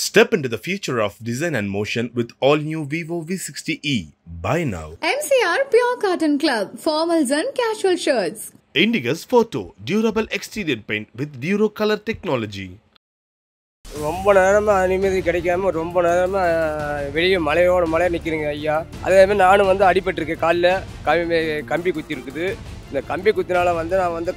Step into the future of design and motion with all-new Vivo V60e. Buy now. MCR Pure Cotton Club, formals and casual shirts. Indigus Photo, durable exterior paint with Duro color technology. ரொம்ப நேரமா நிம்மதி கிடைக்காம ரொம்ப நேரமா வெளியே மழையோட மழை நிற்கிறீங்க ஐயா. அதே மாதிரி நானும் வந்து அடிபட்டிருக்கேன், காலில் கம்பி குத்தி இருக்குது. இந்த கம்பி குத்தினால வந்து நான் வந்து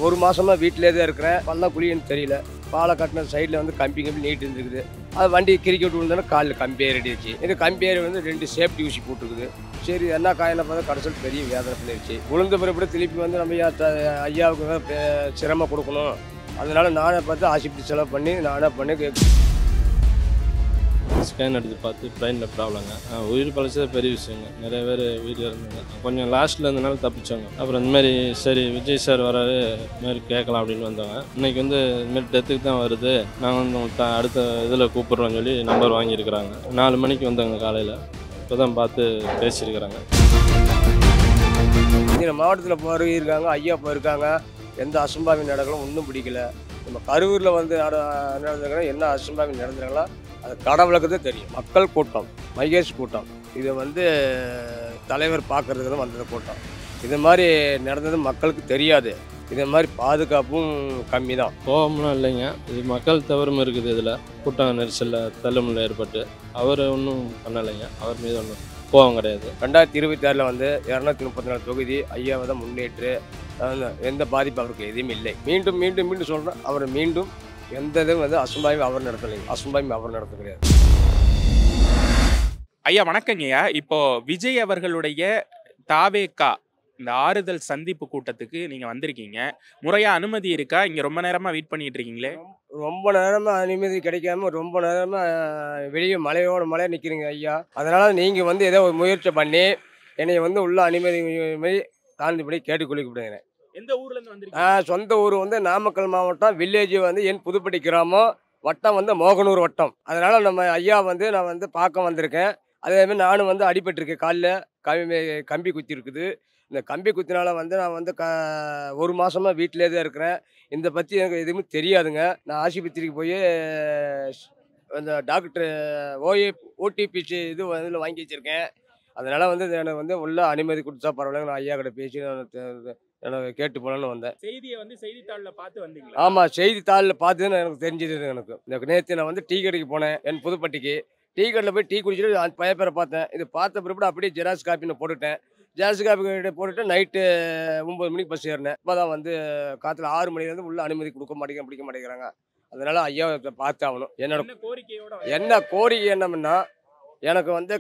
ஒரு மாதமாக வீட்டிலே தான் இருக்கிறேன். பல்லாம் குழின்னு தெரியல. பாலை கட்டின சைடில் வந்து கம்பி நீட்டு இருந்துருக்குது. அது வண்டி கிரிக்கெட் விழுந்தாலும் காலில் கம்பி ஏறிடுச்சு. இந்த கம்பி ஏறி வந்து 2 சேஃப்டி ஊசி போட்டுருக்குது. சரி என்ன காயில பார்த்தா கடைசியில் பெரிய வேதனை பண்ணிடுச்சு. விழுந்த பிறகு திருப்பி வந்து நம்ம ஐயாவுக்கு சிரமம் கொடுக்கணும். அதனால நானே பார்த்து ஆஸ்பத்திரி செலவு பண்ணி நானே பண்ணி ஸ்கேன் எடுத்து பார்த்து ட்ரெயினில் ப்ராப்ளங்க. உயிர் பழச்சது பெரிய விஷயங்க. நிறைய பேர் உயிர் இருந்தாங்க. கொஞ்சம் லாஸ்ட்டில் இருந்தனால தப்பிச்சாங்க. அப்புறம் இந்தமாதிரி சரி விஜய் சார் வராரு, இதுமாதிரி கேட்கலாம் அப்படின்னு வந்தாங்க. இன்றைக்கி வந்து இதுமாரி டெத்துக்கு தான் வருது, நாங்கள் வந்து அடுத்த இதில் கூப்பிட்றோன்னு சொல்லி நம்பர் வாங்கியிருக்கிறாங்க. 4 மணிக்கு வந்தாங்க காலையில். இப்போ தான் பார்த்து பேசியிருக்கிறாங்க. மாவட்டத்தில் போயிருக்காங்க, ஐயா போயிருக்காங்க. எந்த அசம்பாவியம் நடக்கலாம் ஒன்றும் பிடிக்கல. நம்ம கரூரில் வந்து நடந்துருக்கோம், என்ன அசம்பாவியம் நடந்துருங்களா அது கடவுளுக்கு தான் தெரியும். மக்கள் கூட்டம், மகேஷ் கூட்டம், இதை வந்து தலைவர் பார்க்குறதுக்கு தான் வந்தது கூட்டம். இது மாதிரி நடந்தது மக்களுக்கு தெரியாது. இதே மாதிரி பாதுகாப்பும் கம்மி தான். கோபம்லாம் இல்லைங்க, இது மக்கள் தவறும் இருக்குது. இதில் கூட்டம் நெரிசலில் தள்ளுமுள்ள ஏற்பட்டு அவர் ஒன்றும் பண்ணலைங்க. அவர் மீது ஒன்றும் கோபம் கிடையாது. 2026 வந்து 234 தொகுதி ஐயாவை தான் முன்னேற்று. எந்த பாதிப்பு அவருக்கு எதுவும் இல்லை. மீண்டும் மீண்டும் மீண்டும் சொல்கிறேன், அவர் மீண்டும் எந்த இதுவும் வந்து அசம்பாவியம் அவர் நடத்தலைங்க. அசம்பாவியம் அவர் நடத்த கிடையாது. ஐயா வணக்கங்கய்யா. இப்போ விஜய் அவர்களுடைய தாவேகா இந்த ஆறுதல் சந்திப்பு கூட்டத்துக்கு நீங்கள் வந்திருக்கீங்க. முறையாக அனுமதி இருக்கா? இங்கே ரொம்ப நேரமாக வெயிட் பண்ணிட்டு இருக்கீங்களே. ரொம்ப நேரமாக அனுமதி கிடைக்காம ரொம்ப நேரமாக வெளியே மழையோட மழை நிற்கிறீங்க ஐயா. அதனால் நீங்கள் வந்து ஏதோ ஒரு முயற்சி பண்ணி என்னை வந்து உள்ள அனுமதி தாழ்ந்துபடி கேட்டுக்கொள்ளிவிடுகிறேன். எந்த ஊர்லேருந்து வந்திருக்கீங்க? சொந்த ஊர் வந்து நாமக்கல் மாவட்டம், வில்லேஜ் வந்து என் புதுப்பட்டி கிராமம், வட்டம் வந்து மோகனூர் வட்டம். அதனால் நம்ம ஐயா வந்து நான் வந்து பார்க்க வந்திருக்கேன். அதேமாதிரி நானும் வந்து அடிபட்டிருக்கேன், காலில் கம்பி குத்தி இருக்குது. இந்த கம்பி குத்தினால வந்து நான் வந்து ஒரு மாதமாக வீட்டிலே தான் இருக்கிறேன். இந்த பற்றி எனக்கு எதுவுமே தெரியாதுங்க. நான் ஆஸ்பத்திரிக்கு போய் அந்த டாக்டர் ஓடிபிசி இது இதில் வாங்கி வச்சுருக்கேன். அதனால் வந்து எனக்கு வந்து உள்ள அனுமதி கொடுத்தா பரவாயில்ல, நான் ஐயா கிட்ட பேசி எனக்கு கேட்டு போகலான்னு வந்தேன். செய்தியை வந்து செய்தித்தாளில் பார்த்து வந்தீங்களா? ஆமாம், செய்தித்தாளில் பார்த்துன்னு எனக்கு தெரிஞ்சது. எனக்கு இந்த நேற்று நான் வந்து டீ கடைக்கு போனேன், என் புதுப்பட்டிக்கு. டீ கடையில் போய் டீ குடிச்சிட்டு அந்த பேரை பார்த்தேன். இது பார்த்த பிறகு அப்படியே ஜெராக்ஸ் காப்பி நான் போட்டுட்டேன். ஜெராக்ஸ் காப்பி போட்டுட்டு நைட்டு 9 மணிக்கு பஸ் ஏறினேன். இப்போ தான் வந்து காற்றுல 6 மணிலேருந்து உள்ள அனுமதி கொடுக்க மாட்டேங்க, பிடிக்க மாட்டேங்கிறாங்க. அதனால் ஐயாவை பார்த்தாகணும். என்னோட என்ன கோரிக்கை என்னம்னா, எனக்கு வந்து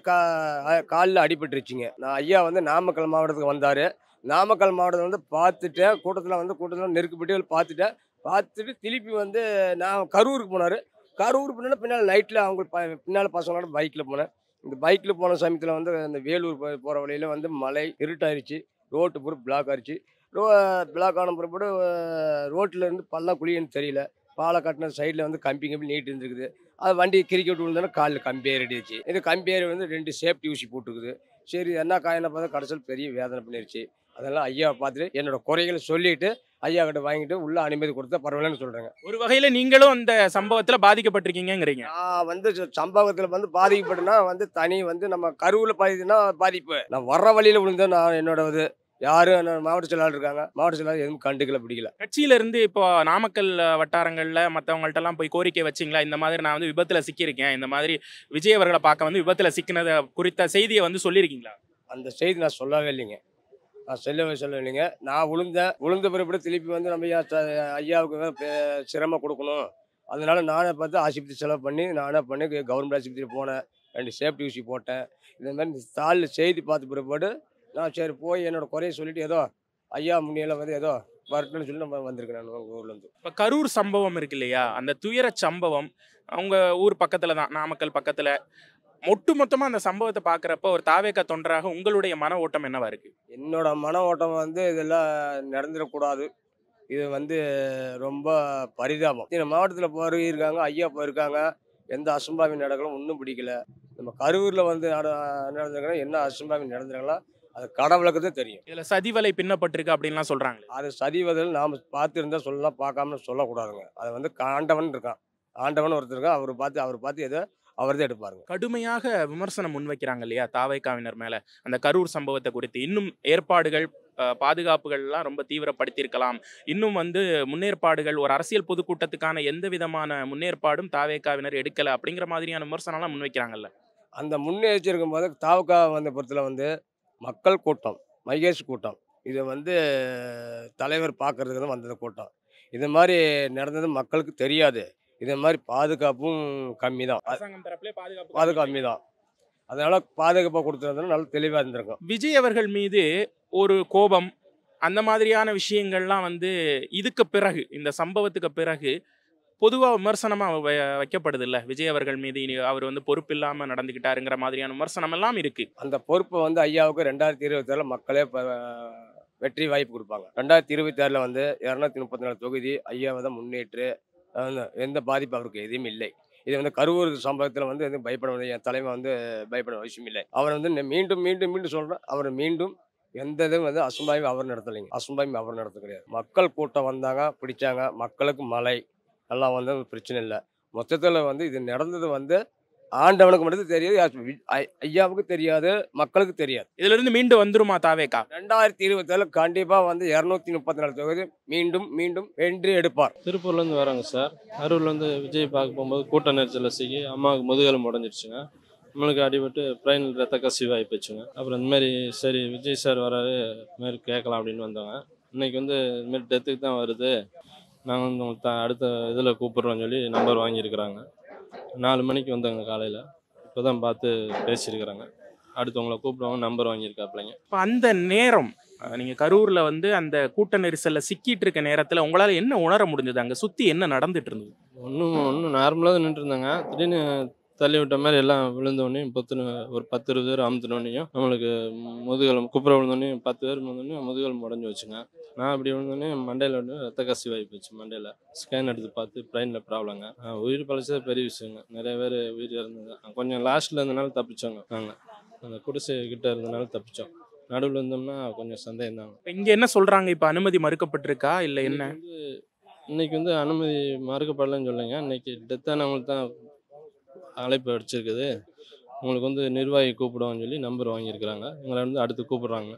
காலில் அடிபட்டுருச்சுங்க. நான் ஐயா வந்து நாமக்கல் மாவட்டத்துக்கு வந்தார். நாமக்கல் மாவட்டத்தில் வந்து பார்த்துட்டேன். கூட்டத்தில் நெருக்கப்பட்டு பார்த்துட்டு திருப்பி வந்து நான் கரூருக்கு போனார். கரூருக்கு போனால் பின்னால் நைட்டில் அவங்க பின்னால் பசங்களோட பைக்கில் போனேன். இந்த பைக்கில் போன சமயத்தில் வந்து அந்த வேலூர் போகிற வழியில் வந்து மழை இருட்டாயிருச்சு. ரோட்டு பூரா பிளாக் ஆயிடுச்சு. பிளாக் ஆன பிறப்போடு ரோட்டில் இருந்து பல்லாம் குழின்னு தெரியல. பாலை கட்டின சைடில் வந்து கம்பி நீட்டு இருந்துருக்குது. அது வண்டி கிரிக்கெட் விழுந்தாலும் காலில் கம்பி ஏறிடுச்சு. இந்த கம்பி ஏறி வந்து 2 சேஃப்டி ஊசி போட்டுருக்குது. சரி என்ன காயினை பார்த்தா கடைசியில் பெரிய வேதனை பண்ணிடுச்சு. அதெல்லாம் ஐயாவை பார்த்துட்டு என்னோட குறைகளை சொல்லிவிட்டு ஐயா கிட்ட வாங்கிட்டு உள்ள அனுமதி கொடுத்தா பரவாயில்லன்னு சொல்கிறேங்க. ஒரு வகையில் நீங்களும் அந்த சம்பவத்தில் பாதிக்கப்பட்டிருக்கீங்கிறீங்க. நான் வந்து சம்பவத்தில் வந்து பாதிக்கப்பட்டுனா வந்து தனி வந்து நம்ம கருவில் பாதிப்புனா பாதிப்பு. நான் வர்ற வழியில் விழுந்தேன். நான் என்னோட இது யாரும் மாவட்ட செயலாளர் இருக்காங்க, மாவட்ட செயலாளர் எதுவும் கண்டுக்கல, பிடிக்கல. கட்சியிலேருந்து இப்போ நாமக்கல் வட்டாரங்களில் மற்றவங்கள்ட்டெல்லாம் போய் கோரிக்கை வச்சிங்களா? இந்த மாதிரி நான் வந்து விபத்தில் சிக்கியிருக்கேன், இந்த மாதிரி விஜய் அவர்களை பார்க்க வந்து விபத்தில் சிக்கினதை குறித்த செய்தியை வந்து சொல்லியிருக்கீங்களா? அந்த செய்தி நான் சொல்லவே இல்லைங்க. நான் சொல்லலைங்க. நான் விழுந்த பிறகு திருப்பி வந்து நம்ம ஐயாவுக்கு சிரமம் கொடுக்கணும். அதனால நானே பார்த்து ஆஸ்பத்திரி செலவு பண்ணி நானே பண்ணி கவர்மெண்ட் ஆஸ்பத்திரி போனேன். 2 சேஃப்டி ஊசி போட்டேன். இந்த மாதிரி தாளில் செய்தி பார்த்த பிறப்பாடு நான் சரி போய் என்னோடய குறைய சொல்லிவிட்டு ஏதோ ஐயா முன்னியில் வந்து ஏதோ வரட்டுன்னு சொல்லி நம்ம வந்திருக்கேன் நான் உங்கள் ஊர்லேருந்து. இப்போ கரூர் சம்பவம் இருக்கு இல்லையா, அந்த துயர சம்பவம் அவங்க ஊர் பக்கத்தில் தான், நாமக்கல் பக்கத்தில். மொத்தமாக அந்த சம்பவத்தை பார்க்குறப்ப ஒரு தாவேகா தொண்டராக உங்களுடைய மன ஓட்டம் என்னவா இருக்குது? என்னோட மன ஓட்டம் வந்து இதெல்லாம் நடந்துடக்கூடாது. இது வந்து ரொம்ப பரிதாபம். இந்த மாவட்டத்தில் போயிருக்காங்க, ஐயா போயிருக்காங்க. எந்த அசம்பாவியம் நடக்கலாம் ஒன்றும் பிடிக்கல. நம்ம கரூரில் வந்து நடந்துருக்கோம், என்ன அசம்பாவியம் நடந்துருக்கலாம் அது கடவுளுக்கு தான் தெரியும். இதில் சதிவலை பின்னப்பட்டிருக்கு அப்படின்லாம் சொல்கிறாங்களே. அது சதிவதில் நாம் பார்த்துருந்தா சொல்லலாம், பார்க்காம சொல்லக்கூடாதுங்க. அது வந்து ஆண்டவன் இருக்கான், ஆண்டவன் ஒருத்தருக்கு அவர் பார்த்து ஏதோ அவர் தான் எடுப்பாருங்க. கடுமையாக விமர்சனம் முன்வைக்கிறாங்க இல்லையா தாவேக்காவினர் மேல அந்த கரூர் சம்பவத்தை குறித்து? இன்னும் ஏற்பாடுகள் பாதுகாப்புகள்லாம் ரொம்ப தீவிரப்படுத்தியிருக்கலாம். இன்னும் முன்னேற்பாடுகள் ஒரு அரசியல் பொதுக்கூட்டத்துக்கான எந்த விதமான முன்னேற்பாடும் தாவேக்காவினர் எடுக்கல அப்படிங்கிற மாதிரியான விமர்சனம்லாம் முன்வைக்கிறாங்கல்ல. அந்த முன்னெச்சரிக்கும் போது தாவக்கா பொறுத்தல மக்கள் கூட்டம், மகேஷ் கூட்டம், இதை தலைவர் பார்க்கறதுக்கு வந்தது கூட்டம். இது மாதிரி நடந்தது மக்களுக்கு தெரியாது. இதே மாதிரி பாதுகாப்பும் கம்மி தான், பாதுகாப்பு கம்மி தான். அதனால பாதுகாப்பாக கொடுத்துருந்தா நல்லா தெளிவாக இருந்திருக்கும். விஜய் அவர்கள் மீது ஒரு கோபம் அந்த மாதிரியான விஷயங்கள்லாம் இதுக்கு பிறகு இந்த சம்பவத்துக்கு பிறகு பொதுவாக விமர்சனமாக வைக்கப்படுது இல்லை? விஜய் அவர்கள் மீது அவர் பொறுப்பில்லாமல் நடந்துக்கிட்டாருங்கிற மாதிரியான விமர்சனம் எல்லாம் இருக்கு. அந்த பொறுப்பை ஐயாவுக்கு 2027 மக்களே வெற்றி வாய்ப்பு கொடுப்பாங்க. 2026 234 தொகுதி ஐயாவை தான் முன்னேற்று எந்த பாதிப்பு அவருக்கு எதுவும் இல்லை. இது கரூர் சம்பவத்தில் எதுவும் பயப்பட வேண்டிய என் தலைமை பயப்பட அவசியம் இல்லை. அவர் மீண்டும் மீண்டும் மீண்டும் சொல்கிறேன், அவர் மீண்டும் எந்த இதுவும் அசம்பாயம் அவர் நடத்தலைங்க. அசம்பாயம் அவர் நடத்த கிடையாது. மக்கள் கூட்டம் வந்தாங்க, பிடிச்சாங்க. மக்களுக்கு மழை எல்லாம் பிரச்சனை இல்லை. மொத்தத்தில் இது நடந்தது ஆண்டவனுக்கு மட்டும் தெரியாது, ஐயாவுக்கு தெரியாது, மக்களுக்கு தெரியாது. இதுல இருந்து மீண்டும் வந்துருமா தாவேக்கா? 2027 கண்டிப்பா 234 தொகுதி மீண்டும் மீண்டும் வென்று எடுப்பார். திருப்பூர்ல இருந்து வராங்க சார். அரூர்ல இருந்து விஜய் பார்க்க போகும்போது கூட்ட நெரிசல் சிக்கி அம்மாவுக்கு முதுகெலும்பு உடைஞ்சிருச்சுங்க. நம்மளுக்கு அடிபட்டு பிரெயின் ரத்த கசிவாகி போச்சுங்க. அப்புறம் இந்த மாதிரி சரி விஜய் சார் வராரு, இது மாதிரி கேட்கலாம் அப்படின்னு வந்தாங்க. இன்னைக்கு இது மாதிரி டெத்துக்கு தான் வருது, நாங்கள் உங்களுக்கு அடுத்த இதில் கூப்பிட்றோன்னு சொல்லி நம்பர் வாங்கியிருக்கிறாங்க. 4 மணிக்கு வந்தாங்க காலையில். இப்போ தான் பார்த்து பேசியிருக்கிறாங்க. அடுத்து உங்களை கூப்பிடுவாங்க, நம்பர் வாங்கியிருக்காப்பிள்ளைங்க. இப்போ அந்த நேரம் நீங்கள் கரூரில் அந்த கூட்ட நெரிசலில் சிக்கிட்டு இருக்க நேரத்தில் உங்களால் என்ன உணர முடிஞ்சது? அங்கே சுற்றி என்ன நடந்துட்டு இருந்தது? ஒன்றும் நார்மலாக தான் நின்றுருந்தாங்க. திடீர்னு தள்ளி விட்ட மாதிரி எல்லாம் விழுந்தோடனே ஒரு 10-20 பேர் அமுத்தினோடனையும் நம்மளுக்கு முதுகெலும்பு குப்புற விழுந்தோடனே 10 பேர் விழுந்தோடனே முதுகெலும்பு உடஞ்சி வச்சுங்க. நான் அப்படி விழுந்தோடனே மண்டையில் ரத்த கசிவாகி போச்சு. மண்டையில் ஸ்கேன் எடுத்து பார்த்து பிரெயினில் ப்ராப்ளங்க. உயிர் பழச்சது பெரிய விஷயங்க. நிறைய பேர் உயிர் இருந்தது. கொஞ்சம் லாஸ்ட்டில் இருந்தனால தப்பிச்சோங்க. நாங்கள் அந்த குடிசை கிட்ட இருந்தனால தப்பிச்சோம். நடுவில் இருந்தோம்னா கொஞ்சம் சந்தேகம் தாங்க. இங்கே என்ன சொல்கிறாங்க? இப்போ அனுமதி மறுக்கப்பட்டிருக்கா இல்லை என்ன? இன்னைக்கு அனுமதி மறுக்கப்படலன்னு சொல்லுங்க. இன்னைக்கு டெத்தானவங்களுக்கு தான் அழைப்பு அடிச்சிருக்குது. உங்களுக்கு நிர்வாகி கூப்பிடுவான்னு சொல்லி நம்பர் வாங்கியிருக்கிறாங்க. எங்களை அடுத்து கூப்பிடுறாங்க.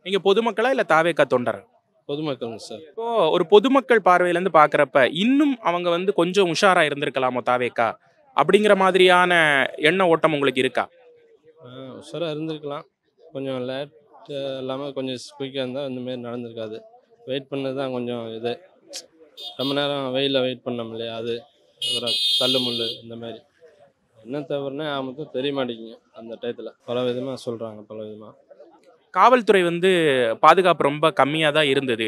நீங்கள் பொதுமக்களா இல்லை தாவேக்கா தொண்டரா? பொதுமக்கள் சார். இப்போ ஒரு பொதுமக்கள் பார்வையிலேருந்து பார்க்குறப்ப இன்னும் அவங்க கொஞ்சம் உஷாராக இருந்திருக்கலாமோ தாவேக்கா அப்படிங்கிற மாதிரியான எண்ண ஓட்டம் உங்களுக்கு இருக்கா? உஷாராக இருந்திருக்கலாம். கொஞ்சம் லேட் இல்லாமல் கொஞ்சம் குயிக்காக இருந்தால் இந்தமாரி நடந்திருக்காது. வெயிட் பண்ணது தான் கொஞ்சம் இது. ரொம்ப நேரம் வெயிலில் வெயிட் பண்ணோம் இல்லையா, அது அப்புறம் தள்ளு முள் இந்த மாதிரி என்ன தவறுனா மட்டும் தெரிய மாட்டேங்குங்க. அந்த டயத்தில் பல விதமாக சொல்கிறாங்க. பல விதமாக காவல்துறை பாதுகாப்பு ரொம்ப கம்மியாக தான் இருந்தது,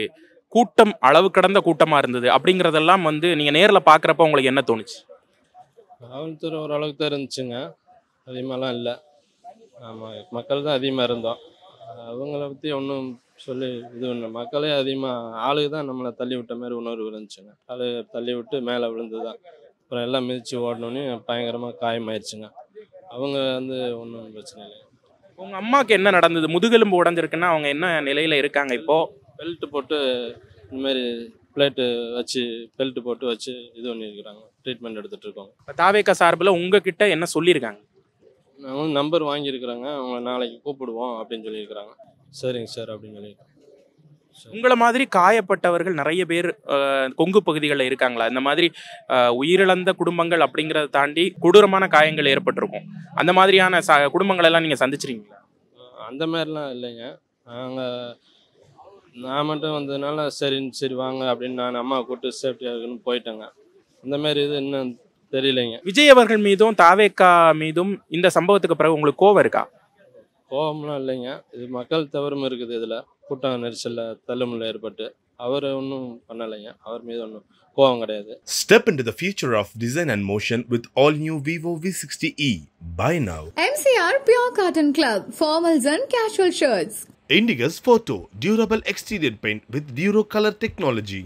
கூட்டம் அளவு கடந்த கூட்டமாக இருந்தது அப்படிங்கிறதெல்லாம் நீங்கள் நேரில் பார்க்குறப்ப உங்களுக்கு என்ன தோணுச்சு? காவல்துறை ஓரளவுக்கு தான் இருந்துச்சுங்க, அதிகமாகலாம் இல்லை. ஆமாம், மக்கள் தான் அதிகமாக இருந்தோம். அவங்கள பற்றி ஒன்றும் சொல்லி இது ஒன்று மக்களே அதிகமாக ஆளுக்கு தான் நம்மளை தள்ளி விட்ட மாதிரி உணர்வு இருந்துச்சுங்க. ஆளு தள்ளி விட்டு மேலே விழுந்து தான் அப்புறம் எல்லாம் மிதித்து ஓடணுன்னே பயங்கரமாக காயமாயிருச்சுங்க. அவங்க ஒன்றும் பிரச்சனை இல்லை. உங்கள் அம்மாவுக்கு என்ன நடந்தது? முதுகெலும்பு உடஞ்சிருக்குன்னா அவங்க என்ன நிலையில் இருக்காங்க? இப்போது பெல்ட்டு போட்டு இந்தமாரி பிளேட்டு வச்சு பெல்ட்டு போட்டு வச்சு இது பண்ணியிருக்கிறாங்க, ட்ரீட்மெண்ட் எடுத்துகிட்டு இருக்கோம். தாவேக்கா சார்பில் உங்ககிட்ட என்ன சொல்லியிருக்காங்க? அவங்க நம்பர் வாங்கியிருக்கிறாங்க, அவங்க நாளைக்கு கூப்பிடுவோம் அப்படின்னு சொல்லியிருக்கிறாங்க. சரிங்க சார் அப்படின்னு சொல்லியிருக்காங்க. உங்களை மாதிரி காயப்பட்டவர்கள் நிறைய பேர் கொங்கு பகுதிகளில் இருக்காங்களா? இந்த மாதிரி உயிரிழந்த குடும்பங்கள் அப்படிங்கிறத தாண்டி கொடூரமான காயங்கள் ஏற்பட்டிருக்கும். அந்த மாதிரியான குடும்பங்கள் எல்லாம் நீங்கள் சந்திச்சிருக்கீங்களா? அந்த மாதிரிலாம் இல்லைங்க. நான் மட்டும் வந்ததுனால சரி வாங்க அப்படின்னு நான் அம்மா கூப்பிட்டு சேஃப்டியாக இருக்குன்னு போயிட்டேங்க. அந்த மாதிரி இது இன்னும் தெரியலைங்க. விஜய் அவர்கள் மீதும் தாவேக்கா மீதும் இந்த சம்பவத்துக்கு பிறகு உங்களுக்கு கோவம் இருக்கா? கோபம்லாம் இல்லைங்க. இது மக்கள் தவறும் இருக்குது. இதில் கூட்டம் நெரிசலில் தள்ளுமுள்ள ஏற்பட்டு அவர் ஒன்றும் பண்ணலைங்க. அவர் மீது ஒன்றும் கோபம் கிடையாது. Step into the future of design and motion with all new Vivo V60e. Buy now. MCR Pure Cotton Club, formals and casual shirts. Indigo's Photo, durable exterior paint with Duro color technology.